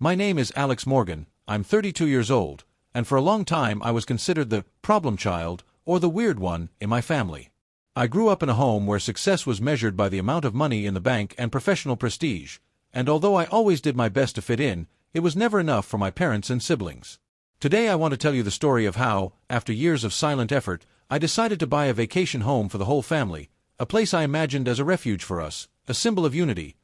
My name is Alex Morgan, I'm 32 years old, and for a long time I was considered the problem child, or the weird one, in my family. I grew up in a home where success was measured by the amount of money in the bank and professional prestige, and although I always did my best to fit in, it was never enough for my parents and siblings. Today I want to tell you the story of how, after years of silent effort, I decided to buy a vacation home for the whole family, a place I imagined as a refuge for us, a symbol of unity.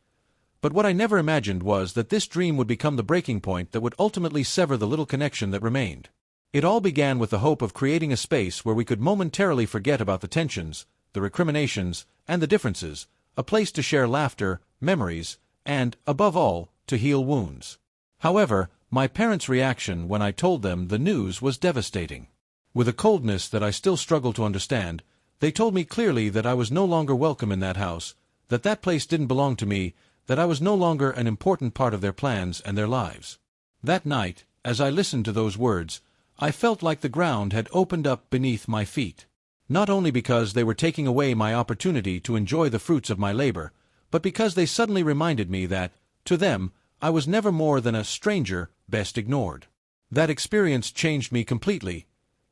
But what I never imagined was that this dream would become the breaking point that would ultimately sever the little connection that remained. It all began with the hope of creating a space where we could momentarily forget about the tensions, the recriminations, and the differences, a place to share laughter, memories, and, above all, to heal wounds. However, my parents' reaction when I told them the news was devastating. With a coldness that I still struggle to understand, they told me clearly that I was no longer welcome in that house, that that place didn't belong to me, that I was no longer an important part of their plans and their lives. That night, as I listened to those words, I felt like the ground had opened up beneath my feet. Not only because they were taking away my opportunity to enjoy the fruits of my labor, but because they suddenly reminded me that, to them, I was never more than a stranger, best ignored. That experience changed me completely.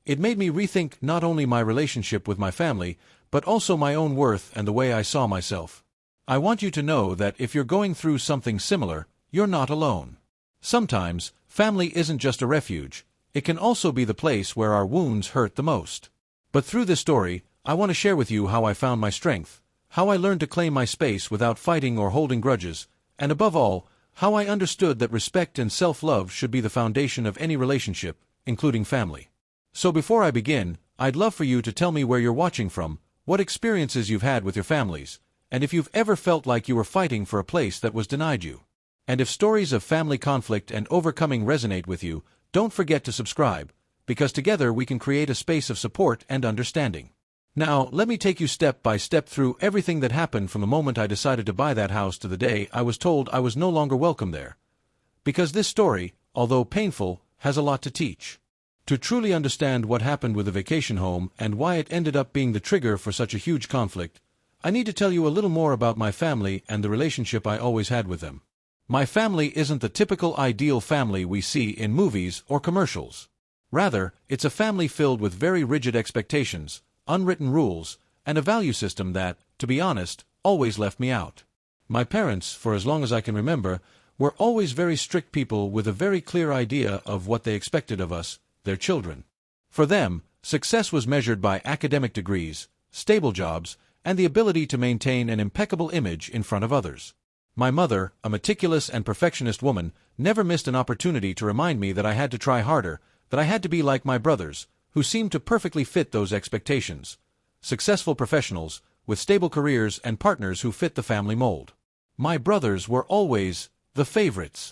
It made me rethink not only my relationship with my family, but also my own worth and the way I saw myself. I want you to know that if you're going through something similar, you're not alone. Sometimes, family isn't just a refuge, it can also be the place where our wounds hurt the most. But through this story, I want to share with you how I found my strength, how I learned to claim my space without fighting or holding grudges, and above all, how I understood that respect and self-love should be the foundation of any relationship, including family. So before I begin, I'd love for you to tell me where you're watching from, what experiences you've had with your families, and if you've ever felt like you were fighting for a place that was denied you. And if stories of family conflict and overcoming resonate with you, don't forget to subscribe, because together we can create a space of support and understanding. Now, let me take you step by step through everything that happened from the moment I decided to buy that house to the day I was told I was no longer welcome there. Because this story, although painful, has a lot to teach. To truly understand what happened with the vacation home and why it ended up being the trigger for such a huge conflict, I need to tell you a little more about my family and the relationship I always had with them. My family isn't the typical ideal family we see in movies or commercials. Rather, it's a family filled with very rigid expectations, unwritten rules, and a value system that, to be honest, always left me out. My parents, for as long as I can remember, were always very strict people with a very clear idea of what they expected of us, their children. For them, success was measured by academic degrees, stable jobs, and the ability to maintain an impeccable image in front of others. My mother, a meticulous and perfectionist woman, never missed an opportunity to remind me that I had to try harder, that I had to be like my brothers, who seemed to perfectly fit those expectations. Successful professionals, with stable careers and partners who fit the family mold. My brothers were always the favorites.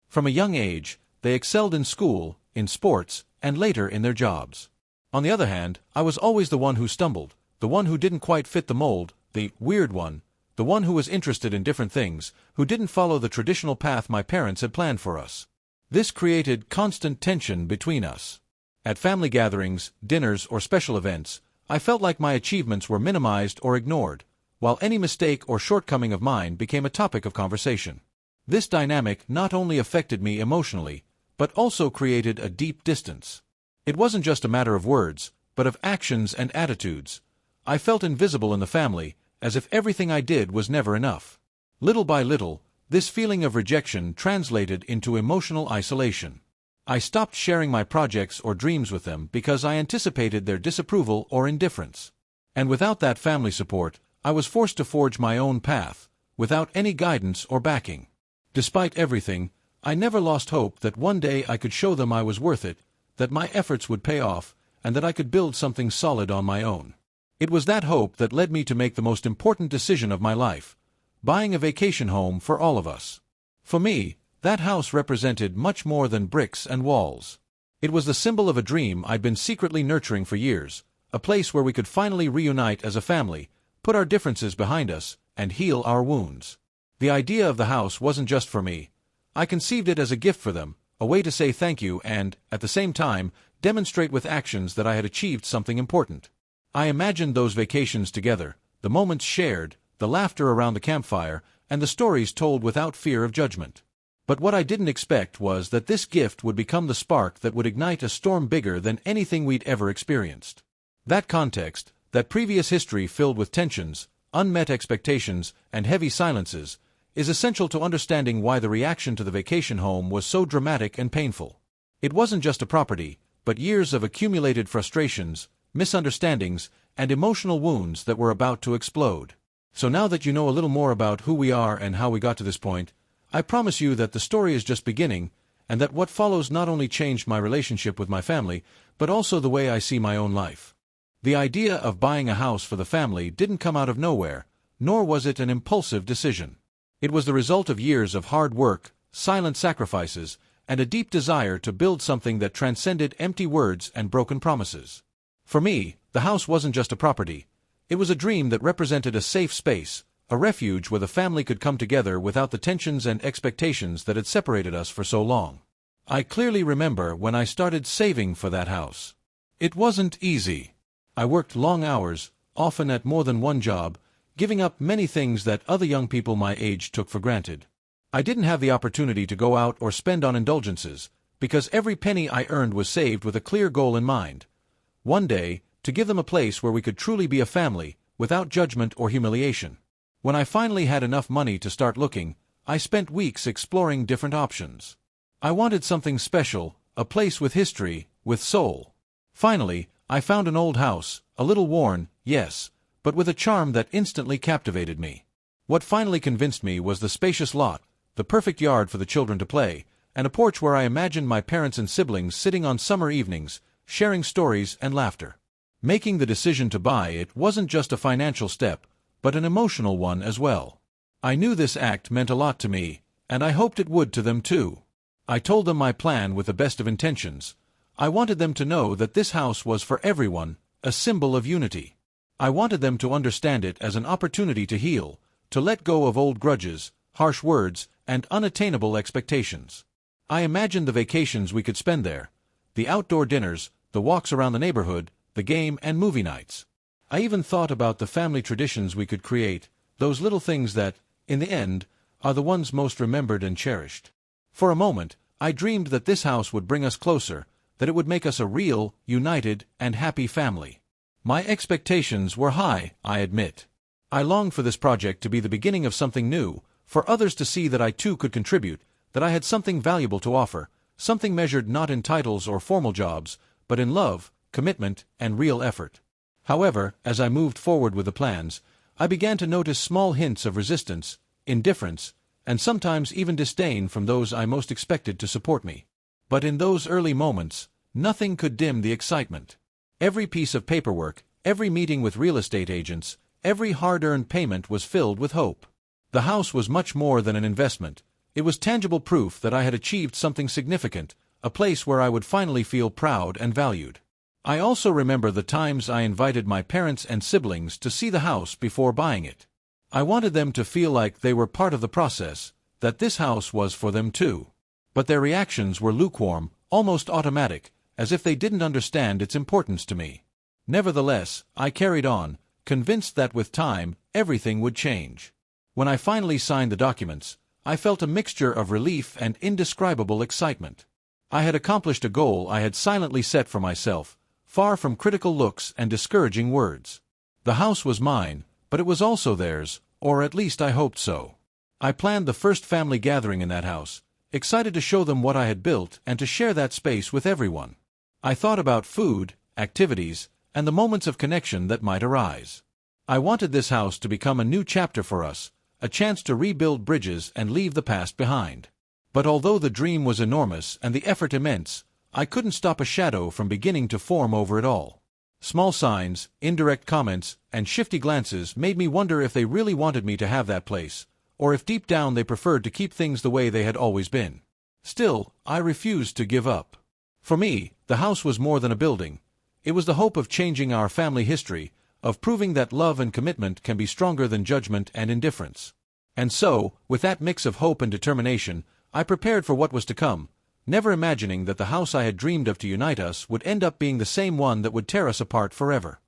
From a young age, they excelled in school, in sports, and later in their jobs. On the other hand, I was always the one who stumbled, the one who didn't quite fit the mold, the weird one, the one who was interested in different things, who didn't follow the traditional path my parents had planned for us. This created constant tension between us. At family gatherings, dinners, or special events, I felt like my achievements were minimized or ignored, while any mistake or shortcoming of mine became a topic of conversation. This dynamic not only affected me emotionally, but also created a deep distance. It wasn't just a matter of words, but of actions and attitudes. I felt invisible in the family, as if everything I did was never enough. Little by little, this feeling of rejection translated into emotional isolation. I stopped sharing my projects or dreams with them because I anticipated their disapproval or indifference. And without that family support, I was forced to forge my own path, without any guidance or backing. Despite everything, I never lost hope that one day I could show them I was worth it, that my efforts would pay off, and that I could build something solid on my own. It was that hope that led me to make the most important decision of my life, buying a vacation home for all of us. For me, that house represented much more than bricks and walls. It was the symbol of a dream I'd been secretly nurturing for years, a place where we could finally reunite as a family, put our differences behind us, and heal our wounds. The idea of the house wasn't just for me. I conceived it as a gift for them, a way to say thank you and, at the same time, demonstrate with actions that I had achieved something important. I imagined those vacations together, the moments shared, the laughter around the campfire, and the stories told without fear of judgment. But what I didn't expect was that this gift would become the spark that would ignite a storm bigger than anything we'd ever experienced. That context, that previous history filled with tensions, unmet expectations, and heavy silences, is essential to understanding why the reaction to the vacation home was so dramatic and painful. It wasn't just a property, but years of accumulated frustrations, misunderstandings, and emotional wounds that were about to explode. So now that you know a little more about who we are and how we got to this point, I promise you that the story is just beginning, and that what follows not only changed my relationship with my family, but also the way I see my own life. The idea of buying a house for the family didn't come out of nowhere, nor was it an impulsive decision. It was the result of years of hard work, silent sacrifices, and a deep desire to build something that transcended empty words and broken promises. For me, the house wasn't just a property. It was a dream that represented a safe space, a refuge where the family could come together without the tensions and expectations that had separated us for so long. I clearly remember when I started saving for that house. It wasn't easy. I worked long hours, often at more than one job, giving up many things that other young people my age took for granted. I didn't have the opportunity to go out or spend on indulgences, because every penny I earned was saved with a clear goal in mind. One day, to give them a place where we could truly be a family, without judgment or humiliation. When I finally had enough money to start looking, I spent weeks exploring different options. I wanted something special, a place with history, with soul. Finally, I found an old house, a little worn, yes, but with a charm that instantly captivated me. What finally convinced me was the spacious lot, the perfect yard for the children to play, and a porch where I imagined my parents and siblings sitting on summer evenings, sharing stories and laughter. Making the decision to buy it wasn't just a financial step, but an emotional one as well. I knew this act meant a lot to me, and I hoped it would to them too. I told them my plan with the best of intentions. I wanted them to know that this house was for everyone, a symbol of unity. I wanted them to understand it as an opportunity to heal, to let go of old grudges, harsh words, and unattainable expectations. I imagined the vacations we could spend there, the outdoor dinners, the walks around the neighborhood, the game and movie nights. I even thought about the family traditions we could create, those little things that, in the end, are the ones most remembered and cherished. For a moment, I dreamed that this house would bring us closer, that it would make us a real, united, and happy family. My expectations were high, I admit. I longed for this project to be the beginning of something new, for others to see that I too could contribute, that I had something valuable to offer, something measured not in titles or formal jobs, but in love, commitment, and real effort. However, as I moved forward with the plans, I began to notice small hints of resistance, indifference, and sometimes even disdain from those I most expected to support me. But in those early moments, nothing could dim the excitement. Every piece of paperwork, every meeting with real estate agents, every hard-earned payment was filled with hope. The house was much more than an investment. It was tangible proof that I had achieved something significant, a place where I would finally feel proud and valued. I also remember the times I invited my parents and siblings to see the house before buying it. I wanted them to feel like they were part of the process, that this house was for them too. But their reactions were lukewarm, almost automatic, as if they didn't understand its importance to me. Nevertheless, I carried on, convinced that with time, everything would change. When I finally signed the documents, I felt a mixture of relief and indescribable excitement. I had accomplished a goal I had silently set for myself, far from critical looks and discouraging words. The house was mine, but it was also theirs, or at least I hoped so. I planned the first family gathering in that house, excited to show them what I had built and to share that space with everyone. I thought about food, activities, and the moments of connection that might arise. I wanted this house to become a new chapter for us, a chance to rebuild bridges and leave the past behind. But although the dream was enormous and the effort immense, I couldn't stop a shadow from beginning to form over it all. Small signs, indirect comments, and shifty glances made me wonder if they really wanted me to have that place, or if deep down they preferred to keep things the way they had always been. Still, I refused to give up. For me, the house was more than a building. It was the hope of changing our family history, of proving that love and commitment can be stronger than judgment and indifference. And so, with that mix of hope and determination, I prepared for what was to come, never imagining that the house I had dreamed of to unite us would end up being the same one that would tear us apart forever.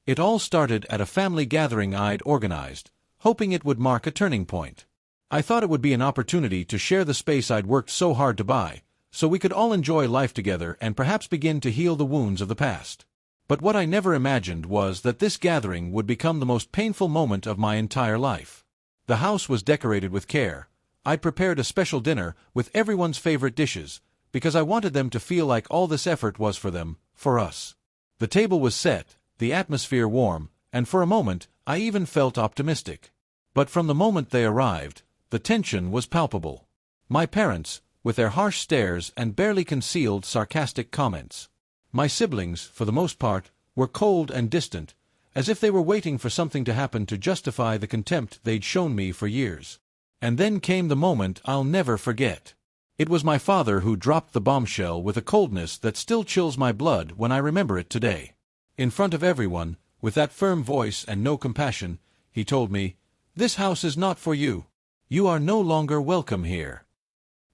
It all started at a family gathering I'd organized, hoping it would mark a turning point. I thought it would be an opportunity to share the space I'd worked so hard to buy, so we could all enjoy life together and perhaps begin to heal the wounds of the past. But what I never imagined was that this gathering would become the most painful moment of my entire life. The house was decorated with care. I'd prepared a special dinner with everyone's favorite dishes, because I wanted them to feel like all this effort was for them, for us. The table was set, the atmosphere warm, and for a moment, I even felt optimistic. But from the moment they arrived, the tension was palpable. My parents, with their harsh stares and barely concealed sarcastic comments. My siblings, for the most part, were cold and distant, as if they were waiting for something to happen to justify the contempt they'd shown me for years. And then came the moment I'll never forget. It was my father who dropped the bombshell with a coldness that still chills my blood when I remember it today. In front of everyone, with that firm voice and no compassion, he told me, "This house is not for you. You are no longer welcome here."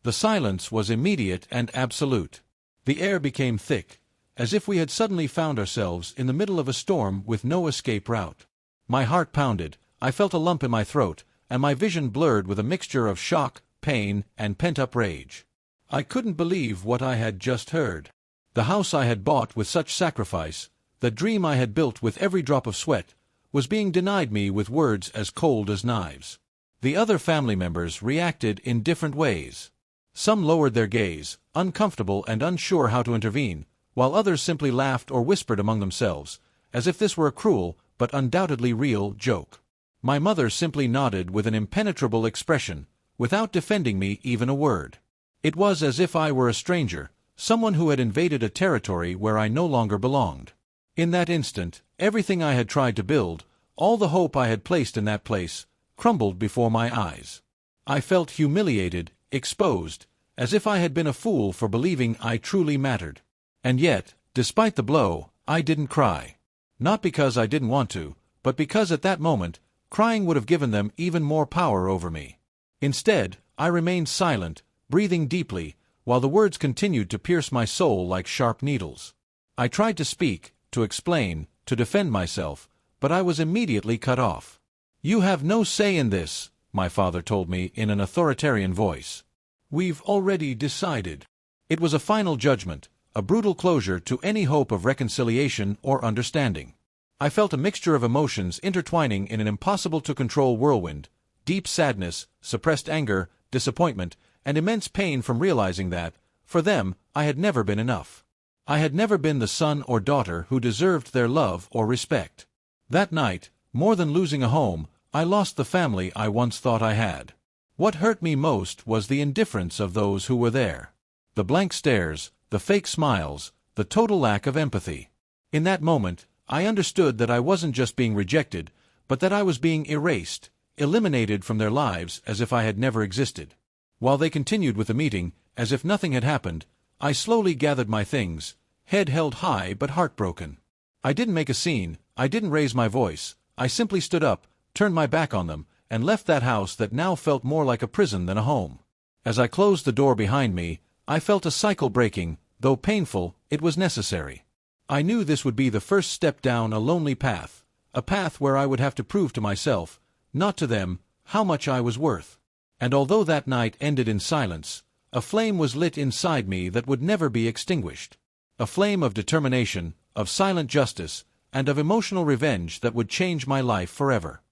The silence was immediate and absolute. The air became thick, as if we had suddenly found ourselves in the middle of a storm with no escape route. My heart pounded, I felt a lump in my throat, and my vision blurred with a mixture of shock, pain, and pent-up rage. I couldn't believe what I had just heard. The house I had bought with such sacrifice, the dream I had built with every drop of sweat, was being denied me with words as cold as knives. The other family members reacted in different ways. Some lowered their gaze, uncomfortable and unsure how to intervene, while others simply laughed or whispered among themselves, as if this were a cruel, but undoubtedly real, joke. My mother simply nodded with an impenetrable expression, without defending me even a word. It was as if I were a stranger, someone who had invaded a territory where I no longer belonged. In that instant, everything I had tried to build, all the hope I had placed in that place, crumbled before my eyes. I felt humiliated, exposed, as if I had been a fool for believing I truly mattered. And yet, despite the blow, I didn't cry. Not because I didn't want to, but because at that moment, crying would have given them even more power over me. Instead, I remained silent, breathing deeply, while the words continued to pierce my soul like sharp needles. I tried to speak, to explain, to defend myself, but I was immediately cut off. "You have no say in this," my father told me in an authoritarian voice. "We've already decided." It was a final judgment, a brutal closure to any hope of reconciliation or understanding. I felt a mixture of emotions intertwining in an impossible-to-control whirlwind: deep sadness, suppressed anger, disappointment, and immense pain from realizing that, for them, I had never been enough. I had never been the son or daughter who deserved their love or respect. That night, more than losing a home, I lost the family I once thought I had. What hurt me most was the indifference of those who were there. The blank stares, the fake smiles, the total lack of empathy. In that moment, I understood that I wasn't just being rejected, but that I was being erased, eliminated from their lives as if I had never existed. While they continued with the meeting, as if nothing had happened, I slowly gathered my things, head held high but heartbroken. I didn't make a scene, I didn't raise my voice, I simply stood up, turned my back on them, and left that house that now felt more like a prison than a home. As I closed the door behind me, I felt a cycle breaking. Though painful, it was necessary. I knew this would be the first step down a lonely path, a path where I would have to prove to myself, not to them, how much I was worth. And although that night ended in silence, a flame was lit inside me that would never be extinguished. A flame of determination, of silent justice, and of emotional revenge that would change my life forever.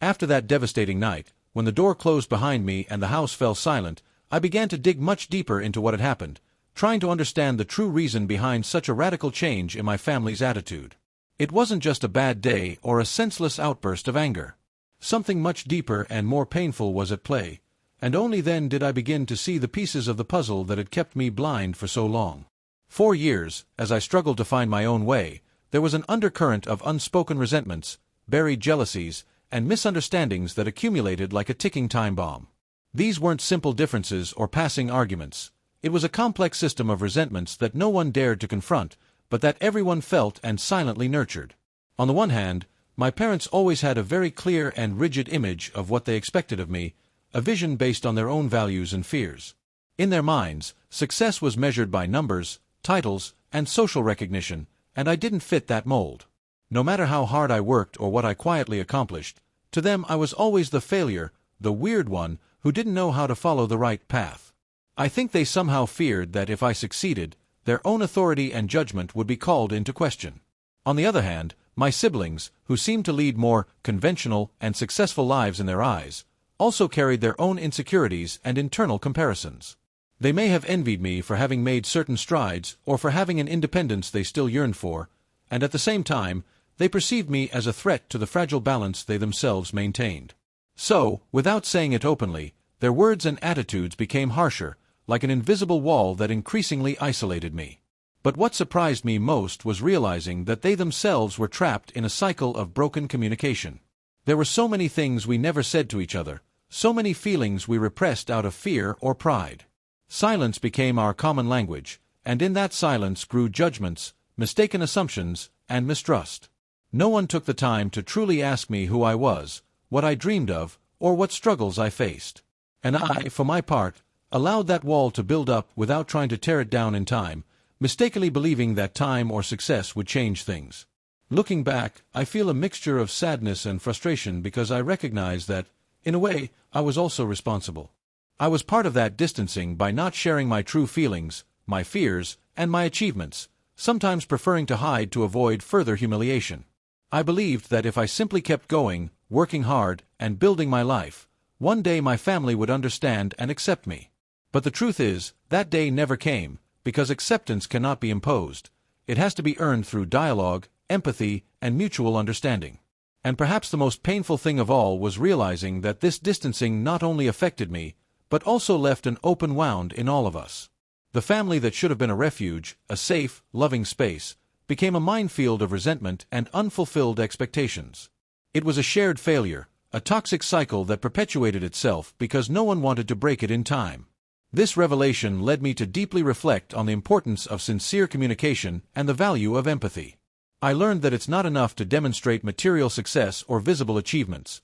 After that devastating night, when the door closed behind me and the house fell silent, I began to dig much deeper into what had happened, trying to understand the true reason behind such a radical change in my family's attitude. It wasn't just a bad day or a senseless outburst of anger. Something much deeper and more painful was at play, and only then did I begin to see the pieces of the puzzle that had kept me blind for so long. 4 years, as I struggled to find my own way, there was an undercurrent of unspoken resentments, buried jealousies, and misunderstandings that accumulated like a ticking time bomb. These weren't simple differences or passing arguments. It was a complex system of resentments that no one dared to confront, but that everyone felt and silently nurtured. On the one hand, my parents always had a very clear and rigid image of what they expected of me, a vision based on their own values and fears. In their minds, success was measured by numbers, titles, and social recognition, and I didn't fit that mold. No matter how hard I worked or what I quietly accomplished, to them I was always the failure, the weird one, who didn't know how to follow the right path. I think they somehow feared that if I succeeded, their own authority and judgment would be called into question. On the other hand, my siblings, who seemed to lead more conventional and successful lives in their eyes, also carried their own insecurities and internal comparisons. They may have envied me for having made certain strides or for having an independence they still yearned for, and at the same time, they perceived me as a threat to the fragile balance they themselves maintained. So, without saying it openly, their words and attitudes became harsher, like an invisible wall that increasingly isolated me. But what surprised me most was realizing that they themselves were trapped in a cycle of broken communication. There were so many things we never said to each other, so many feelings we repressed out of fear or pride. Silence became our common language, and in that silence grew judgments, mistaken assumptions, and mistrust. No one took the time to truly ask me who I was, what I dreamed of, or what struggles I faced. And I, for my part, allowed that wall to build up without trying to tear it down in time, mistakenly believing that time or success would change things. Looking back, I feel a mixture of sadness and frustration because I recognize that, in a way, I was also responsible. I was part of that distancing by not sharing my true feelings, my fears, and my achievements, sometimes preferring to hide to avoid further humiliation. I believed that if I simply kept going, working hard, and building my life, one day my family would understand and accept me. But the truth is, that day never came, because acceptance cannot be imposed. It has to be earned through dialogue, empathy, and mutual understanding. And perhaps the most painful thing of all was realizing that this distancing not only affected me, but also left an open wound in all of us. The family that should have been a refuge, a safe, loving space, became a minefield of resentment and unfulfilled expectations. It was a shared failure, a toxic cycle that perpetuated itself because no one wanted to break it in time. This revelation led me to deeply reflect on the importance of sincere communication and the value of empathy. I learned that it's not enough to demonstrate material success or visible achievements.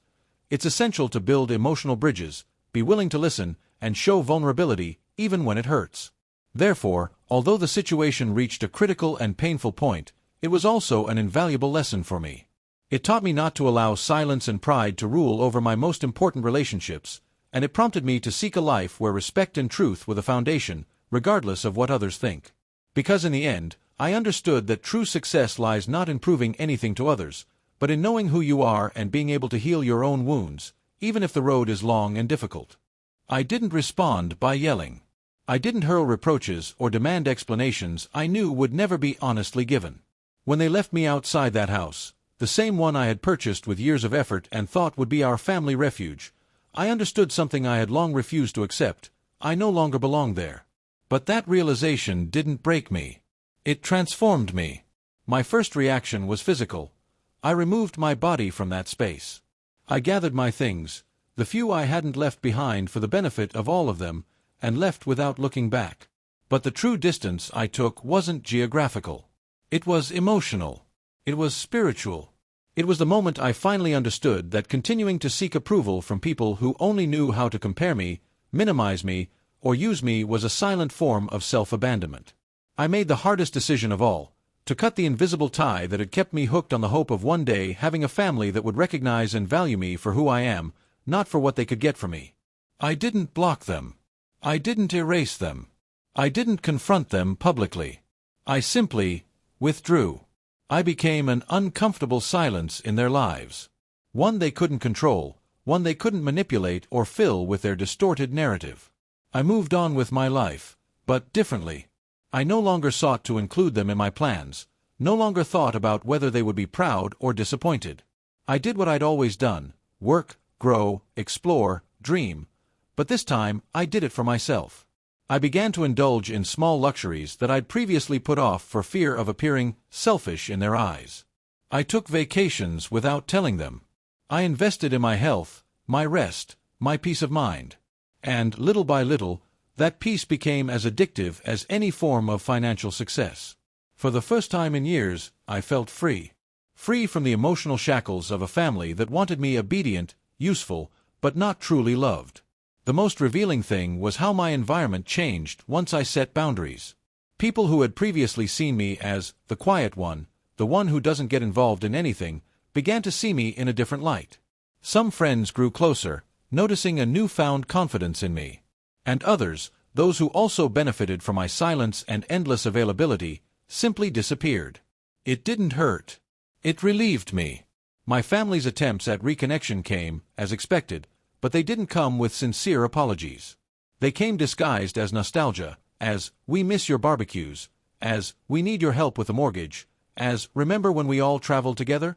It's essential to build emotional bridges, be willing to listen, and show vulnerability, even when it hurts. Therefore, although the situation reached a critical and painful point, it was also an invaluable lesson for me. It taught me not to allow silence and pride to rule over my most important relationships, and it prompted me to seek a life where respect and truth were the foundation, regardless of what others think. Because in the end, I understood that true success lies not in proving anything to others, but in knowing who you are and being able to heal your own wounds, even if the road is long and difficult. I didn't respond by yelling. I didn't hurl reproaches or demand explanations I knew would never be honestly given. When they left me outside that house, the same one I had purchased with years of effort and thought would be our family refuge, I understood something I had long refused to accept. I no longer belonged there. But that realization didn't break me. It transformed me. My first reaction was physical. I removed my body from that space. I gathered my things, the few I hadn't left behind for the benefit of all of them, and left without looking back. But the true distance I took wasn't geographical. It was emotional. It was spiritual. It was the moment I finally understood that continuing to seek approval from people who only knew how to compare me, minimize me, or use me was a silent form of self-abandonment. I made the hardest decision of all, to cut the invisible tie that had kept me hooked on the hope of one day having a family that would recognize and value me for who I am, not for what they could get from me. I didn't block them. I didn't erase them. I didn't confront them publicly. I simply withdrew. I became an uncomfortable silence in their lives. One they couldn't control, one they couldn't manipulate or fill with their distorted narrative. I moved on with my life, but differently. I no longer sought to include them in my plans, no longer thought about whether they would be proud or disappointed. I did what I'd always done: work, grow, explore, dream. But this time, I did it for myself. I began to indulge in small luxuries that I'd previously put off for fear of appearing selfish in their eyes. I took vacations without telling them. I invested in my health, my rest, my peace of mind. And, little by little, that peace became as addictive as any form of financial success. For the first time in years, I felt free. Free from the emotional shackles of a family that wanted me obedient, useful, but not truly loved. The most revealing thing was how my environment changed once I set boundaries. People who had previously seen me as the quiet one, the one who doesn't get involved in anything, began to see me in a different light. Some friends grew closer, noticing a newfound confidence in me. And others, those who also benefited from my silence and endless availability, simply disappeared. It didn't hurt. It relieved me. My family's attempts at reconnection came, as expected, but they didn't come with sincere apologies. They came disguised as nostalgia, as, "We miss your barbecues," as, "We need your help with the mortgage," as, "Remember when we all traveled together?"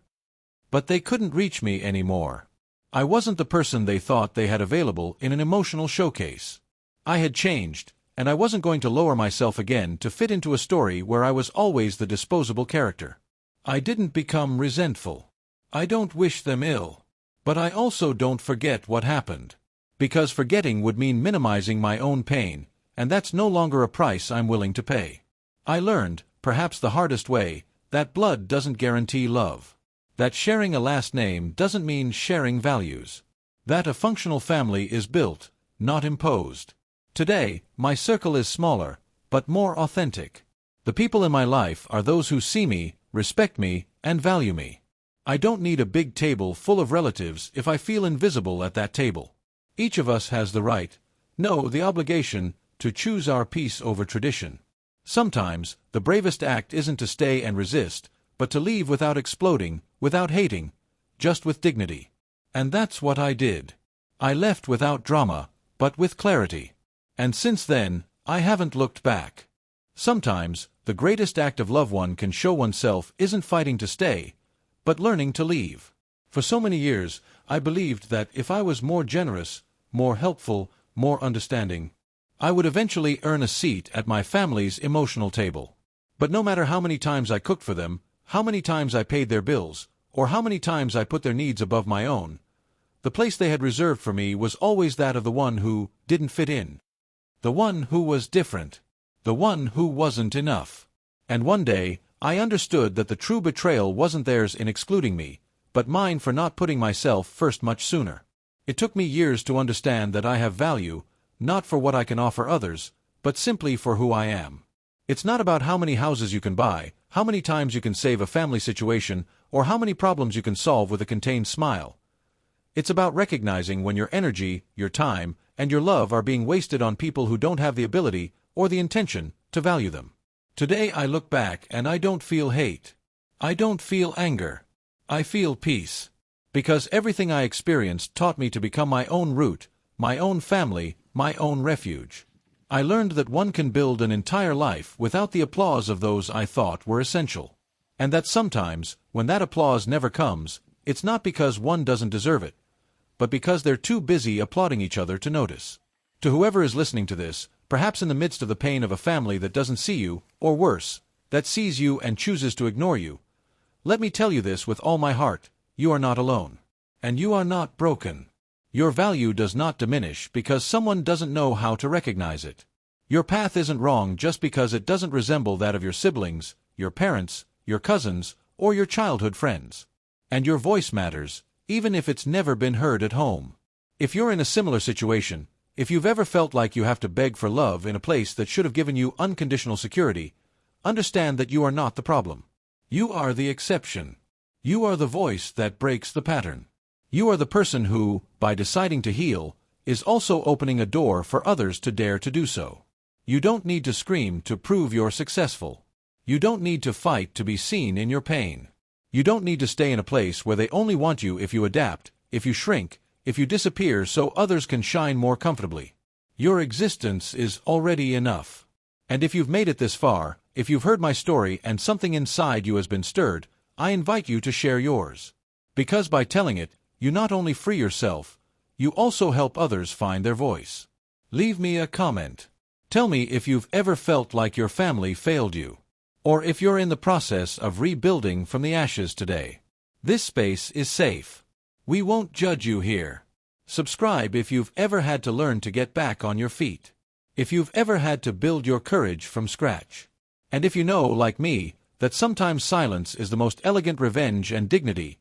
But they couldn't reach me anymore. I wasn't the person they thought they had available in an emotional showcase. I had changed, and I wasn't going to lower myself again to fit into a story where I was always the disposable character. I didn't become resentful. I don't wish them ill. But I also don't forget what happened. Because forgetting would mean minimizing my own pain, and that's no longer a price I'm willing to pay. I learned, perhaps the hardest way, that blood doesn't guarantee love. That sharing a last name doesn't mean sharing values. That a functional family is built, not imposed. Today, my circle is smaller, but more authentic. The people in my life are those who see me, respect me, and value me. I don't need a big table full of relatives if I feel invisible at that table. Each of us has the right, no, the obligation, to choose our peace over tradition. Sometimes, the bravest act isn't to stay and resist, but to leave without exploding, without hating, just with dignity. And that's what I did. I left without drama, but with clarity. And since then, I haven't looked back. Sometimes, the greatest act of love one can show oneself isn't fighting to stay, but learning to leave. For so many years, I believed that if I was more generous, more helpful, more understanding, I would eventually earn a seat at my family's emotional table. But no matter how many times I cooked for them, how many times I paid their bills, or how many times I put their needs above my own, the place they had reserved for me was always that of the one who didn't fit in. The one who was different. The one who wasn't enough. And one day, I understood that the true betrayal wasn't theirs in excluding me, but mine for not putting myself first much sooner. It took me years to understand that I have value, not for what I can offer others, but simply for who I am. It's not about how many houses you can buy, how many times you can save a family situation, or how many problems you can solve with a contained smile. It's about recognizing when your energy, your time, and your love are being wasted on people who don't have the ability or the intention to value them. Today I look back and I don't feel hate. I don't feel anger. I feel peace. Because everything I experienced taught me to become my own root, my own family, my own refuge. I learned that one can build an entire life without the applause of those I thought were essential. And that sometimes, when that applause never comes, it's not because one doesn't deserve it, but because they're too busy applauding each other to notice. To whoever is listening to this, perhaps in the midst of the pain of a family that doesn't see you, or worse, that sees you and chooses to ignore you, let me tell you this with all my heart: you are not alone. And you are not broken. Your value does not diminish because someone doesn't know how to recognize it. Your path isn't wrong just because it doesn't resemble that of your siblings, your parents, your cousins, or your childhood friends. And your voice matters, even if it's never been heard at home. If you're in a similar situation, if you've ever felt like you have to beg for love in a place that should have given you unconditional security, understand that you are not the problem. You are the exception. You are the voice that breaks the pattern. You are the person who, by deciding to heal, is also opening a door for others to dare to do so. You don't need to scream to prove you're successful. You don't need to fight to be seen in your pain. You don't need to stay in a place where they only want you if you adapt, if you shrink, if you disappear so others can shine more comfortably. Your existence is already enough. And if you've made it this far, if you've heard my story and something inside you has been stirred, I invite you to share yours. Because by telling it, you not only free yourself, you also help others find their voice. Leave me a comment. Tell me if you've ever felt like your family failed you, or if you're in the process of rebuilding from the ashes today. This space is safe. We won't judge you here. Subscribe if you've ever had to learn to get back on your feet. If you've ever had to build your courage from scratch. And if you know, like me, that sometimes silence is the most elegant revenge and dignity,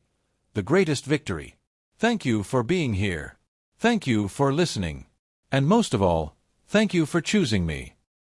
the greatest victory. Thank you for being here. Thank you for listening. And most of all, thank you for choosing me.